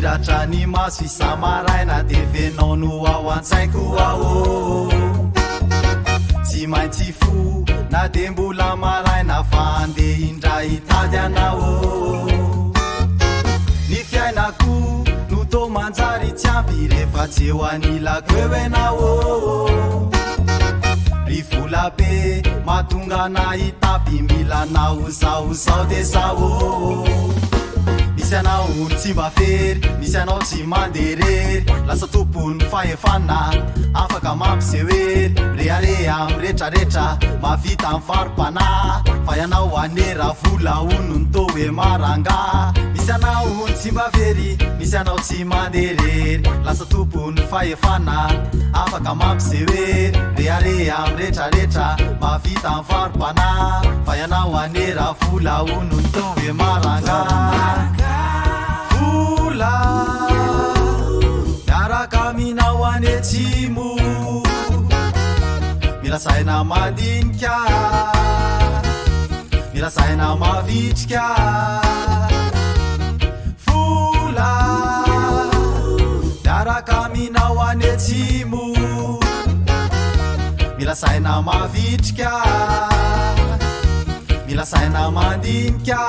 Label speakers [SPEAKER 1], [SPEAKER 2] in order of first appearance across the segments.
[SPEAKER 1] miratra ny maso isamaraina de venao no ao an-tsaiko ao tsy maintsy fo na de mbola maraina fa andeha indray hitady anao ny fiainako no tô manjary tsy ampy rehefa tsy eo anilako eo enao ry vola be mahatonga na hitapy milanao zao de zao misy anao tsy mba fery misy anao tsy manderery lasa tompony fahefana afaka mampisehoery rearea am retraretra mavita am farim-pana fa ianao anera vola ono ny tô hoe maranga misy anao tsy mba fery misy anao tsy manderery lasa tompony fahefana afaka mampisehoery rearea am retraretra mavita am farim-pana fa ianao anera vola ono ny tô hoe maranga miaraka minao any atsimo mirasaina mandinika mirasaina mavitrika vola miaraka minao any atsimo mirasaina mavitrika mirasaina mandinika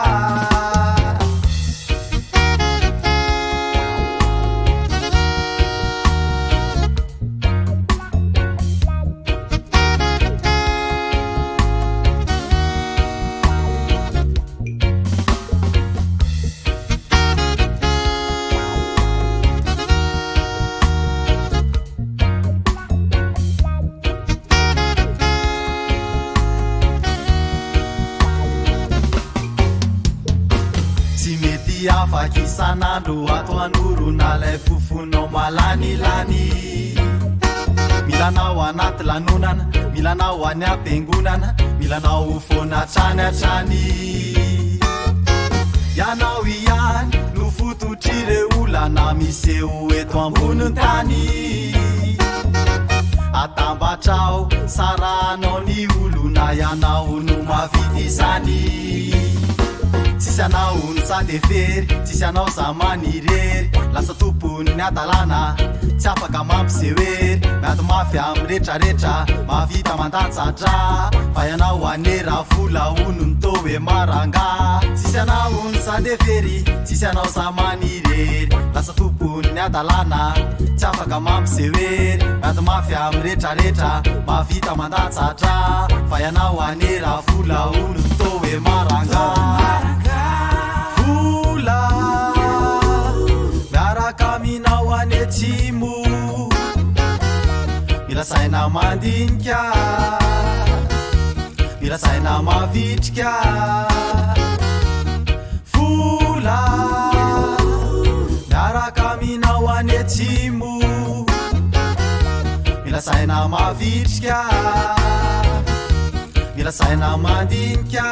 [SPEAKER 1] afaky isanandro ato anorona lay fofonao malanilany milanao anaty lanonana milanao any ampiangonana milanao foana trany atrany ianao ihany no fototry olana miseho eto amboniny tany atambatrao saranao ny olona ianao no mavity izany tsisy anao ny sady fery tsisy anao za manirery lasa tompony ny adalana tsy afaka mampisehoery miady mafy am retraretra mavita mandatsatra fa ianao anera vola ono ny tô hoe maranga tsisy anao ny sady fery tsisy anao za manirery lasa tompony ny adalana tsy afaka mampisehoery miady mafy am retraretra mavita mandatsatra fa ianao anera vola ono ny tô hoe maranga miaraka minao any atsimo mirasaina mandinika mirasaina mavitrika vola miaraka minao any atsimo mirasaina mavitrika mirasaina mandinika